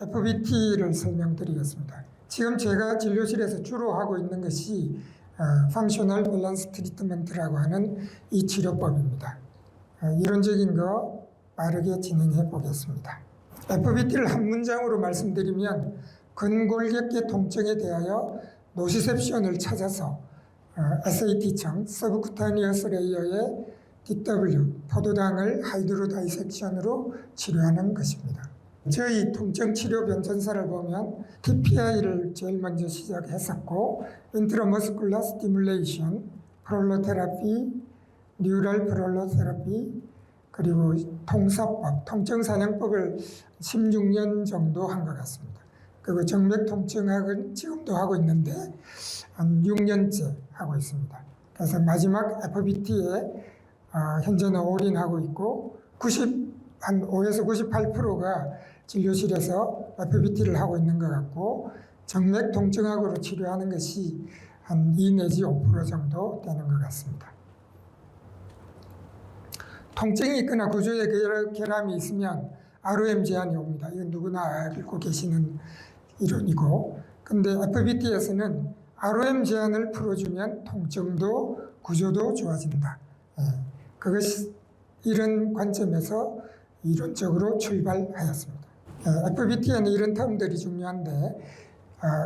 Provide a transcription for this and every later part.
FBT를 설명드리겠습니다. 지금 제가 진료실에서 주로 하고 있는 것이 Functional Balance Treatment라고 하는 이 치료법입니다. 이론적인 거 빠르게 진행해 보겠습니다. FBT를 한 문장으로 말씀드리면 근골격계 통증에 대하여 노시셉션을 찾아서 SAT청 서브쿠타니어스 레이어의 DW 포도당을 하이드로 다이섹션으로 치료하는 것입니다. 저희 통증 치료 변천사를 보면 TPI를 제일 먼저 시작했었고 인트라머스쿨러 스티뮬레이션, 프롤로테라피, 뉴럴 프롤로테라피, 그리고 통사법, 통증사냥법을 16년 정도 한 것 같습니다. 그리고 정맥통증학은 지금도 하고 있는데 한 6년째 하고 있습니다. 그래서 마지막 FBT에 현재는 올인하고 있고 한 5에서 98%가 진료실에서 FBT를 하고 있는 것 같고 정맥통증학으로 치료하는 것이 한 2 내지 5% 정도 되는 것 같습니다. 통증이 있거나 구조에 결함이 있으면 ROM 제한이 옵니다. 이건 누구나 알고 계시는 이론이고, 근데 FBT에서는 ROM 제한을 풀어주면 통증도 구조도 좋아진다. 그것이 이런 관점에서 이론적으로 출발하였습니다. FBT에는 이런 term들이 중요한데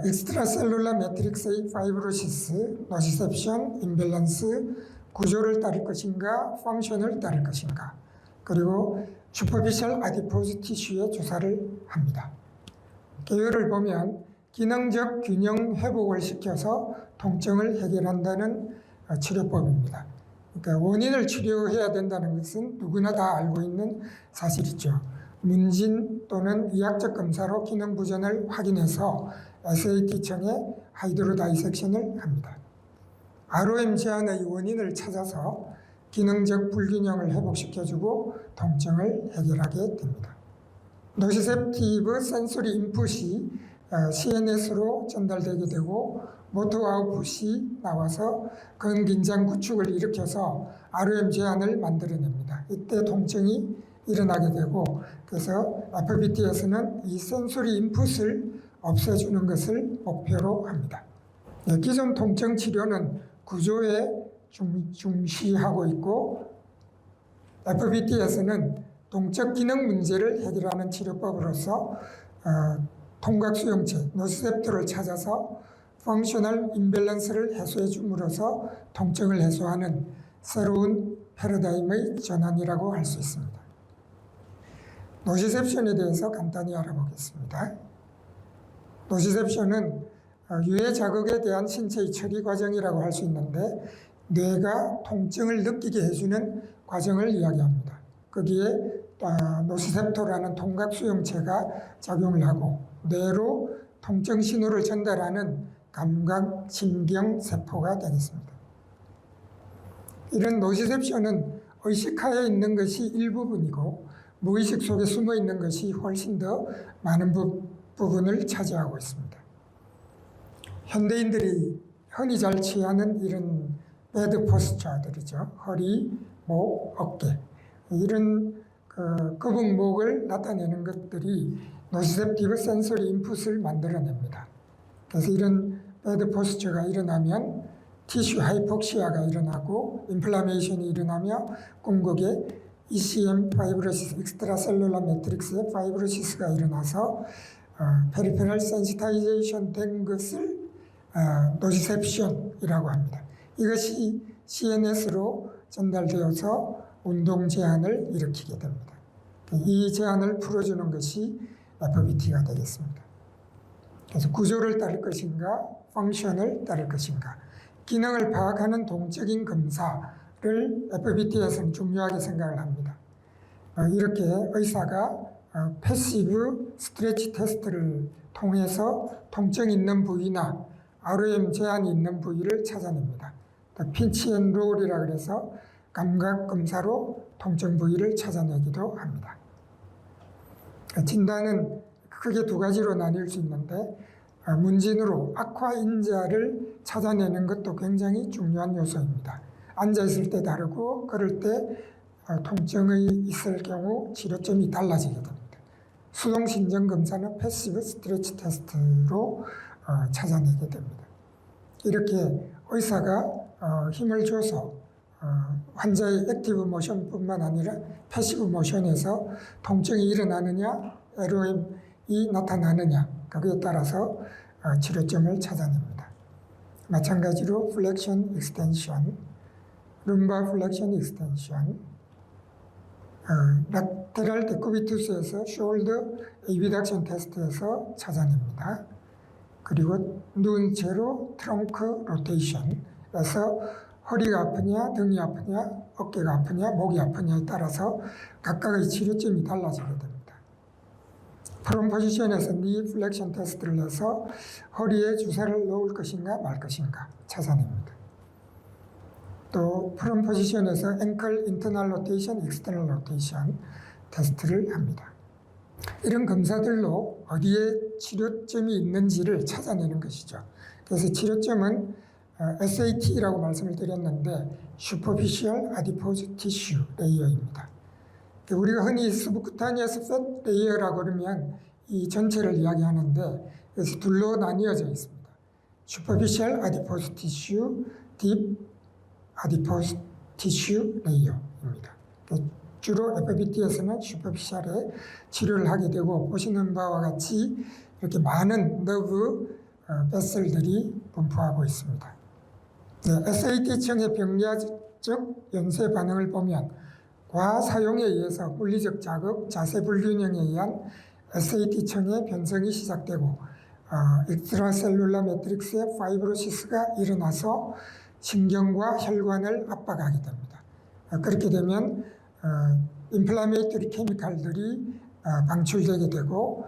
extracellular matrix의 fibrosis, nociception, imbalance, 구조를 따를 것인가, 펑션을 따를 것인가, 그리고 superficial adipose tissue에 주사를 합니다. 개요를 보면 기능적 균형 회복을 시켜서 통증을 해결한다는 치료법입니다. 그러니까 원인을 치료해야 된다는 것은 누구나 다 알고 있는 사실이죠. 문진 또는 이학적 검사로 기능 부전을 확인해서 SAT청에 하이드로 다이섹션을 합니다. ROM 제한의 원인을 찾아서 기능적 불균형을 회복시켜주고 통증을 해결하게 됩니다. 노시셉티브 센소리 인풋이 CNS로 전달되게 되고 모터 아웃풋이 나와서 근긴장 구축을 일으켜서 ROM 제한을 만들어냅니다. 이때 통증이 일어나게 되고, 그래서 FBT에서는 이 센소리 인풋을 없애주는 것을 목표로 합니다. 기존 통증 치료는 구조에 중시하고 있고 FBT에서는 동적 기능 문제를 해결하는 치료법으로서 통각수용체, 노시셉터를 찾아서 펑셔널 임밸런스를 해소해 줌으로써 통증을 해소하는 새로운 패러다임의 전환이라고 할 수 있습니다. 노시셉션에 대해서 간단히 알아보겠습니다. 노시셉션은 유해 자극에 대한 신체의 처리 과정이라고 할 수 있는데 뇌가 통증을 느끼게 해주는 과정을 이야기합니다. 거기에 노시셉터라는 통각수용체가 작용을 하고 뇌로 통증 신호를 전달하는 감각신경세포가 되겠습니다. 이런 노시셉션은 의식하에 있는 것이 일부분이고 무의식 속에 숨어 있는 것이 훨씬 더 많은 부분을 차지하고 있습니다. 현대인들이 흔히 잘 취하는 이런 배드 포스처들이죠. 허리, 목, 어깨, 이런 거북목을 나타내는 것들이 노시셉티브 센서리 인풋을 만들어냅니다. 그래서 이런 배드 포스처가 일어나면 티슈 하이폭시아가 일어나고 인플라메이션이 일어나며 궁극에 ECM 파이브로시스, 익스트라셀룰라 매트릭스의 파이브로시스가 일어나서 페리페럴 센시타이제이션 된 것을 노시셉션이라고 합니다. 이것이 CNS로 전달되어서 운동 제한을 일으키게 됩니다. 이 제한을 풀어주는 것이 FBT가 되겠습니다. 그래서 구조를 따를 것인가, 펑션을 따를 것인가, 기능을 파악하는 동적인 검사를 FBT에서는 중요하게 생각을 합니다. 이렇게 의사가 패시브 스트레치 테스트를 통해서 통증 있는 부위나 ROM 제한이 있는 부위를 찾아냅니다. 핀치 앤 롤이라 그래서 감각 검사로 통증 부위를 찾아내기도 합니다. 진단은 크게 두 가지로 나뉠 수 있는데 문진으로 악화 인자를 찾아내는 것도 굉장히 중요한 요소입니다. 앉아있을 때 다르고 걸을 때 통증이 있을 경우 치료점이 달라지게 됩니다. 수동 신전 검사는 패시브 스트레치 테스트로 찾아내게 됩니다. 이렇게 의사가 힘을 줘서 환자의 액티브 모션뿐만 아니라 패시브 모션에서 통증이 일어나느냐, LOM이 나타나느냐, 거기에 따라서 치료점을 찾아냅니다. 마찬가지로 플렉션 익스텐션, 룸바 플렉션 익스텐션, 라테랄 데쿠비투스에서 숄더 에비덕션 테스트에서 찾아냅니다. 그리고 누운 채로 트렁크 로테이션에서 허리가 아프냐, 등이 아프냐, 어깨가 아프냐, 목이 아프냐에 따라서 각각의 치료점이 달라지게 됩니다. 프론 포지션에서 니 플렉션 테스트를 해서 허리에 주사를 놓을 것인가 말 것인가 찾아냅니다. 또 프론 포지션에서 앵클 인터널 로테이션, 익스터널 로테이션 테스트를 합니다. 이런 검사들로 어디에 치료점이 있는지를 찾아내는 것이죠. 그래서 치료점은 SAT라고 말씀을 드렸는데 Superficial Adipose Tissue Layer입니다. 우리가 흔히 Subcutaneous Fat Layer라고 그러면 이 전체를 이야기하는데 그래서 둘로 나뉘어져 있습니다. Superficial Adipose Tissue, Deep Adipose Tissue Layer입니다. 주로 FBT에서는 슈퍼피셜에 치료를 하게 되고 보시는 바와 같이 이렇게 많은 너브 베슬들이 분포하고 있습니다. SAT층의 병리학적 연쇄 반응을 보면 과사용에 의해서 물리적 자극, 자세 불균형에 의한 SAT층의 변성이 시작되고 익스트라셀룰라 매트릭스의 파이브로시스가 일어나서 신경과 혈관을 압박하게 됩니다. 그렇게 되면 인플라메이터리 케미칼들이 방출되게 되고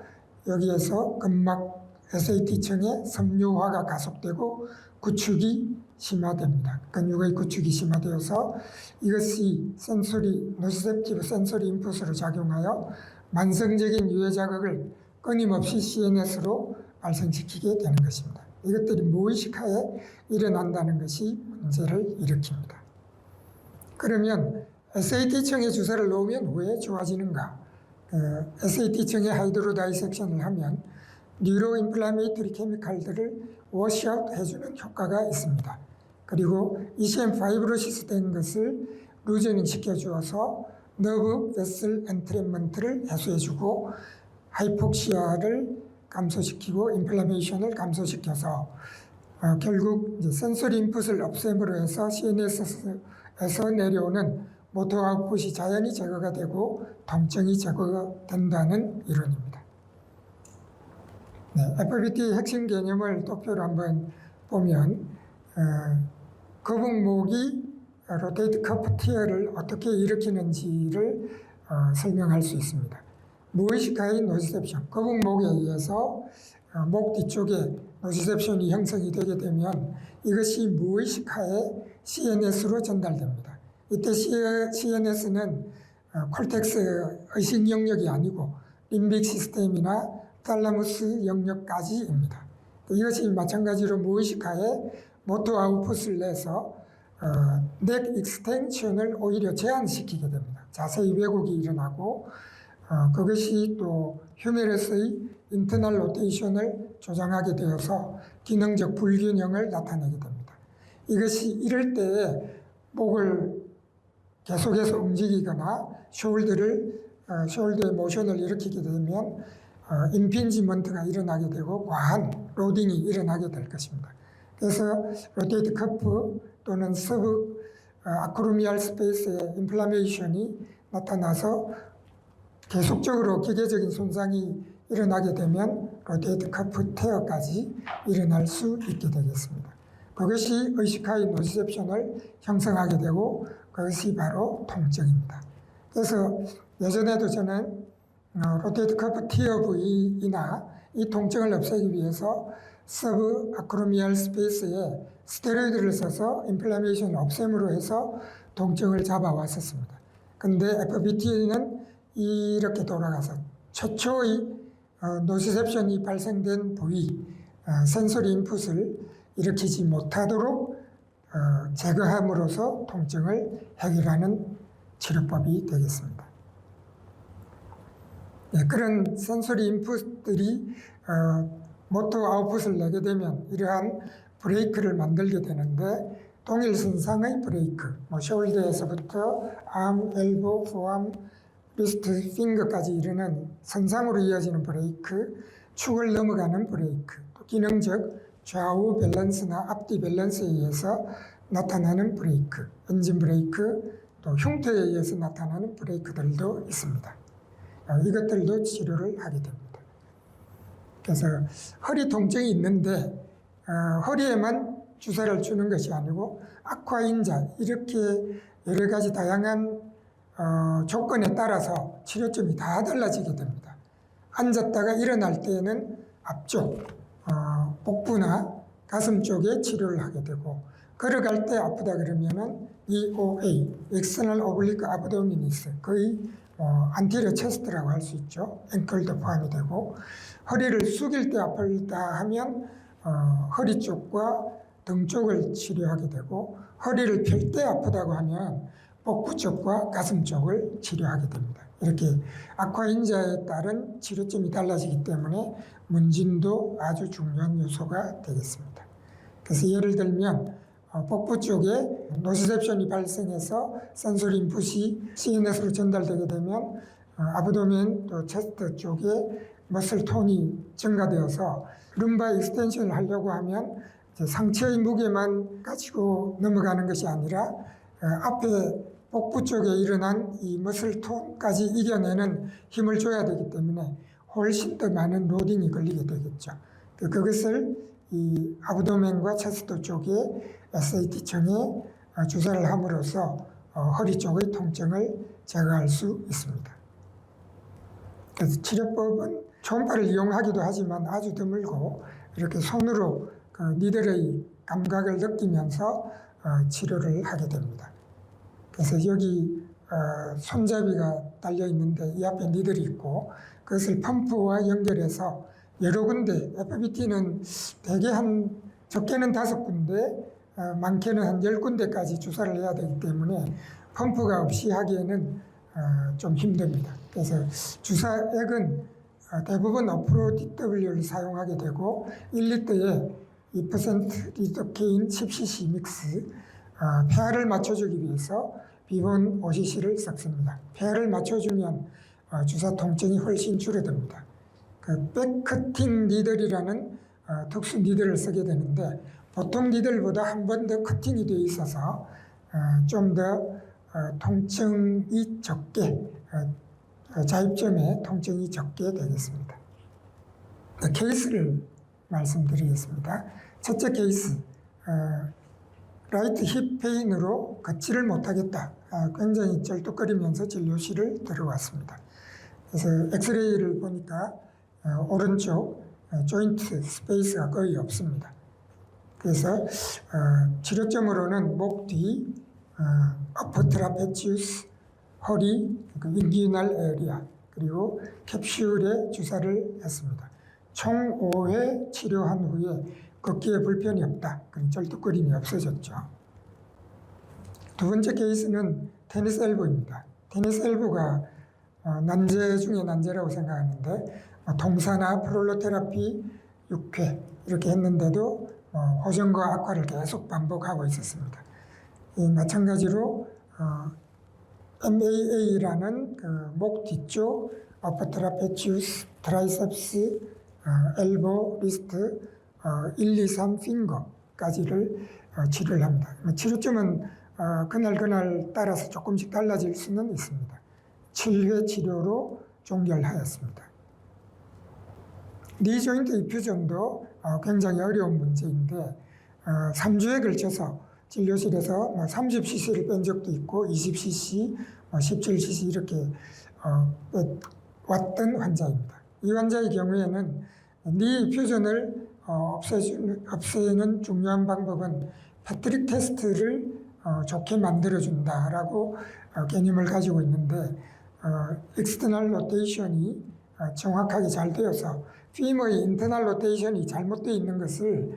여기에서 근막 SAT층의 섬유화가 가속되고 구축이 심화됩니다. 근육의 구축이 심화되어서 이것이 노시셉티브 센서리 인풋으로 작용하여 만성적인 유해 자극을 끊임없이 CNS로 발생시키게 되는 것입니다. 이것들이 무의식하에 일어난다는 것이 문제를 일으킵니다. 그러면 SAT층에 주사를 놓으면 왜 좋아지는가? SAT층에 하이드로 다이섹션을 하면 뉴로 인플라메이터리 케미칼들을 워시아웃 해주는 효과가 있습니다. 그리고 ECM 파이브로시스 된 것을 루저닝 시켜주어서 너브 베슬 엔트랩먼트를 해소해주고 하이폭시아를 감소시키고 인플라메이션을 감소시켜서 결국 이제 센서리 인풋을 없앰으로 해서 CNS에서 내려오는 모터 아웃풋이 자연히 제거가 되고 통증이 제거가 된다는 이론입니다. FBT 핵심 개념을 도표로 한번 보면 거북목이 로테이트 커프 티어를 어떻게 일으키는지를 설명할 수 있습니다. 무의식하의 노시셉션, 거북목에 의해서 목 뒤쪽에 노시셉션이 형성이 되게 되면 이것이 무의식하에 CNS로 전달됩니다. 이때 CNS는 콜텍스의 의식 영역이 아니고 림빅 시스템이나 탈라무스 영역까지입니다. 이것이 마찬가지로 무의식하에 모터 아웃풋을 내서 넥 익스텐션을 오히려 제한시키게 됩니다. 자세히 왜곡이 일어나고 그것이 또 휴메러스의 인터널 로테이션을 조장하게 되어서 기능적 불균형을 나타내게 됩니다. 이것이 이럴 때에 목을 계속해서 움직이거나 숄더의 모션을 일으키게 되면 임핀지먼트가 일어나게 되고 과한 로딩이 일어나게 될 것입니다. 그래서 로테이트 커프 또는 서브 아크로미알 스페이스의 인플라메이션이 나타나서 계속적으로 기계적인 손상이 일어나게 되면 로테이트 커프 테어까지 일어날 수 있게 되겠습니다. 그것이 의식하의 노시셉션을 형성하게 되고 그것이 바로 통증입니다. 그래서 예전에도 저는 로테이트 커프 티어 부위이나 이 통증을 없애기 위해서 서브 아크로미알 스페이스에 스테로이드를 써서 인플라메이션 없앰으로 해서 통증을 잡아왔었습니다. 근데 FBT는 이렇게 돌아가서 최초의 노시셉션이 발생된 부위, 센서리 인풋을 일으키지 못하도록 제거함으로써 통증을 해결하는 치료법이 되겠습니다. 네, 그런 센소리 인풋들이 모터 아웃풋을 내게 되면 이러한 브레이크를 만들게 되는데 동일선상의 브레이크, 숄더에서부터 암, 엘보, 포암, 리스트, 핑거까지 이르는 선상으로 이어지는 브레이크, 축을 넘어가는 브레이크, 또 기능적 좌우 밸런스나 앞뒤 밸런스에 의해서 나타나는 브레이크, 엔진 브레이크, 또 흉터에 의해서 나타나는 브레이크들도 있습니다. 이것들도 치료를 하게 됩니다. 그래서 허리 통증이 있는데 허리에만 주사를 주는 것이 아니고 아쿠아인자 이렇게 여러 가지 다양한 조건에 따라서 치료점이 다 달라지게 됩니다. 앉았다가 일어날 때에는 앞쪽 복부나 가슴 쪽에 치료를 하게 되고 걸어갈 때 아프다 그러면은 EOA, External Oblique Abdominis, 거의 안테리어 체스트라고 할 수 있죠. 앵클도 포함이 되고 허리를 숙일 때 아프다 하면 허리 쪽과 등 쪽을 치료하게 되고 허리를 펼 때 아프다고 하면 복부 쪽과 가슴 쪽을 치료하게 됩니다. 이렇게 아쿠아인자에 따른 치료점이 달라지기 때문에 문진도 아주 중요한 요소가 되겠습니다. 그래서 예를 들면 복부 쪽에 노시셉션이 발생해서 센소리 인풋이 CNS로 전달되게 되면 아브도멘 또 체스트 쪽에 머슬 톤이 증가되어서 룸바 익스텐션을 하려고 하면 상체의 무게만 가지고 넘어가는 것이 아니라 앞에 복부 쪽에 일어난 이 머슬 톤까지 이겨내는 힘을 줘야 되기 때문에 훨씬 더 많은 로딩이 걸리게 되겠죠. 그것을 이 아브도멘과 체스트 쪽에 SAT청에 주사를 함으로써 허리 쪽의 통증을 제거할 수 있습니다. 그래서 치료법은 초음파를 이용하기도 하지만 아주 드물고 이렇게 손으로 그 니들의 감각을 느끼면서 치료를 하게 됩니다. 그래서 여기 손잡이가 달려 있는데 이 앞에 니들이 있고 그것을 펌프와 연결해서 여러 군데, FBT는 대개 적게는 5군데, 많게는 한 10군데까지 주사를 해야 되기 때문에 펌프가 없이 하기에는 좀 힘듭니다. 그래서 주사액은 대부분 어프로 DW를 사용하게 되고 1리터에 2% 리도케인 10cc 믹스, 폐하를 맞춰주기 위해서 비본 5cc를 섞습니다. 폐하를 맞춰주면 주사 통증이 훨씬 줄어듭니다. 그 백커팅 니들이라는 특수 니들을 쓰게 되는데 보통 니들보다 한 번 더 커팅이 되어 있어서 좀 더 통증이 적게 자입점에 통증이 적게 되겠습니다. 케이스를 말씀드리겠습니다. 첫째 케이스, 라이트 힙 페인으로 걷지를 못하겠다. 굉장히 쩔뚝거리면서 진료실을 들어왔습니다. 그래서 엑스레이를 보니까 오른쪽 조인트 스페이스가 거의 없습니다. 그래서 치료점으로는 목 뒤, 어퍼 트라페치우스, 허리, 인기유날 에어리아, 그리고 캡슐에 주사를 했습니다. 총 5회 치료한 후에 걷기에 불편이 없다. 쩔뚝거림이 없어졌죠. 두 번째 케이스는 테니스 엘보입니다. 테니스 엘보가 난제 중에 난제라고 생각하는데 동사나 프롤로테라피 6회 이렇게 했는데도 호전과 악화를 계속 반복하고 있었습니다. 마찬가지로 MAA라는 그 목 뒤쪽 어퍼 트라페치우스, 트라이셉스, 엘보, 리스트 1, 2, 3 핑거까지를 치료를 합니다. 치료점은 그날 따라서 조금씩 달라질 수는 있습니다. 7회 치료로 종결하였습니다. 니 조인트 이퓨전도 굉장히 어려운 문제인데 3주에 걸쳐서 진료실에서 30cc를 뺀 적도 있고 20cc, 17cc 이렇게 왔던 환자입니다. 이 환자의 경우에는 니 이퓨전을 없애는 중요한 방법은 패트릭 테스트를 좋게 만들어준다라고 개념을 가지고 있는데 익스터널 로테이션이 정확하게 잘 되어서 피머의 인터널 로테이션이 잘못되어 있는 것을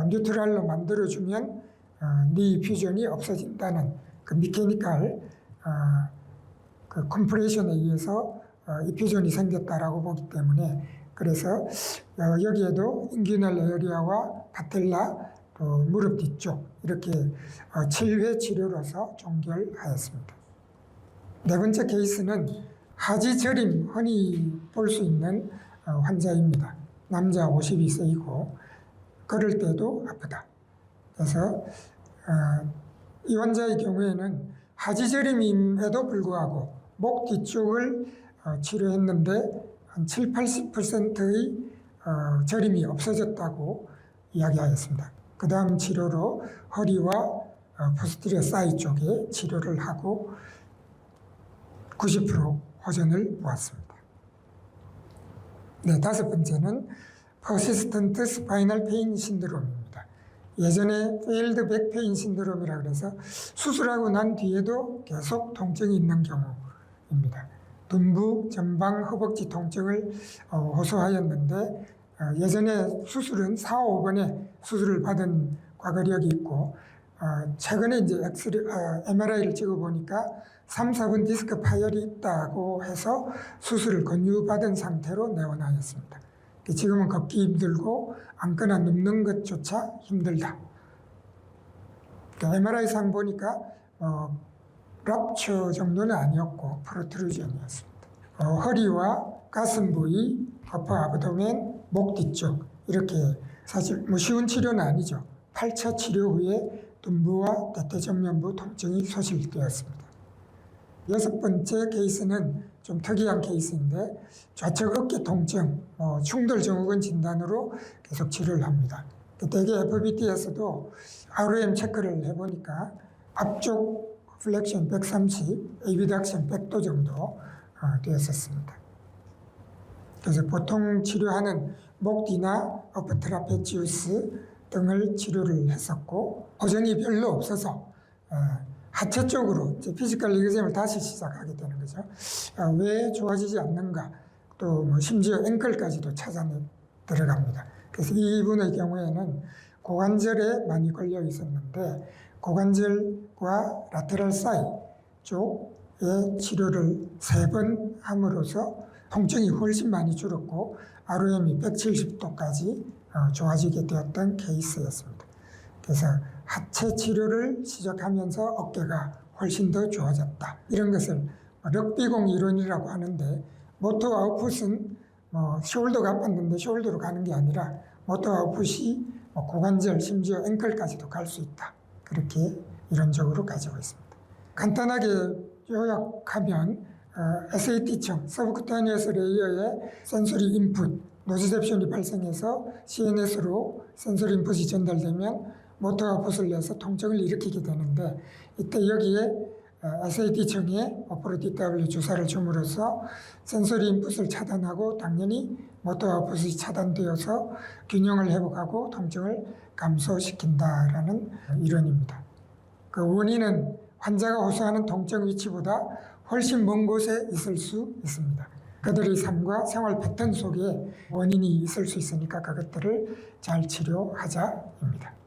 뉴트럴로 만들어주면 니 퓨전이 없어진다는 그 미케니컬 그 컴프레션에 의해서 이퓨전이 생겼다라고 보기 때문에 그래서 여기에도 인규널 에어리아와 파텔라 또 무릎 뒤쪽 이렇게 7회 치료로서 종결하였습니다. 네 번째 케이스는 하지저림 흔히 볼 수 있는 환자입니다. 남자 52세이고 걸을 때도 아프다. 그래서 이 환자의 경우에는 하지저림임에도 불구하고 목 뒤쪽을 치료했는데 한 70~80%의 저림이 없어졌다고 이야기하였습니다. 그 다음 치료로 허리와 포스티리어 사이 쪽에 치료를 하고 90% 호전을 보았습니다. 네, 다섯 번째는 Persistent Spinal Pain Syndrome입니다. 예전에 Failed Back Pain Syndrome이라 그래서 수술하고 난 뒤에도 계속 통증이 있는 경우입니다. 둔부, 전방, 허벅지 통증을 호소하였는데 예전에 수술은 4, 5번에 수술을 받은 과거력이 있고 최근에 이제 MRI를 찍어보니까 3, 4번 디스크 파열이 있다고 해서 수술을 권유받은 상태로 내원하였습니다. 지금은 걷기 힘들고 앉거나 눕는 것조차 힘들다. MRI상 보니까 랍처 정도는 아니었고 프로트루전이었습니다. 허리와 가슴 부위, 어퍼 아브도멘, 목 뒤쪽 이렇게 사실 쉬운 치료는 아니죠. 8차 치료 후에 둔부와 대퇴정면부 통증이 소실되었습니다. 여섯 번째 케이스는 좀 특이한 케이스인데 좌측 어깨 통증, 충돌 증후군 진단으로 계속 치료를 합니다. 대개 FBT에서도 RM 체크를 해보니까 앞쪽 플렉션 130, 에비덕션 100도 정도 되었었습니다. 그래서 보통 치료하는 목 뒤나 어퍼 트라페지우스 등을 치료를 했었고 호전이 별로 없어서 하체 쪽으로 피지컬 리그잼을 다시 시작하게 되는 거죠. 왜 좋아지지 않는가? 또 심지어 앵클까지도 찾아내 들어갑니다. 그래서 이분의 경우에는 고관절에 많이 걸려 있었는데 고관절과 라테럴 사이 쪽에 치료를 3번 함으로써 통증이 훨씬 많이 줄었고 ROM이 170도까지 좋아지게 되었던 케이스였습니다. 그래서 하체 치료를 시작하면서 어깨가 훨씬 더 좋아졌다. 이런 것을 럭비공 이론이라고 하는데 모터 아웃풋은 숄더가 아팠는데 숄더로 가는 게 아니라 모터 아웃풋이 고관절 심지어 앵클까지도 갈 수 있다. 그렇게 이론적으로 가지고 있습니다. 간단하게 요약하면 SAT층, 서브쿠타니어스 레이어의 센소리 인풋, 노즈셉션이 발생해서 CNS로 센소리 인풋이 전달되면 모터 아웃풋을 내서 통증을 일으키게 되는데 이때 여기에 SAT층에 오프로 DW 주사를 줌으로써 센소리 인풋을 차단하고 당연히 모터 아웃풋이 차단되어서 균형을 회복하고 통증을 감소시킨다라는 이론입니다. 그 원인은 환자가 호소하는 통증 위치보다 훨씬 먼 곳에 있을 수 있습니다. 그들의 삶과 생활 패턴 속에 원인이 있을 수 있으니까 그것들을 잘 치료하자입니다.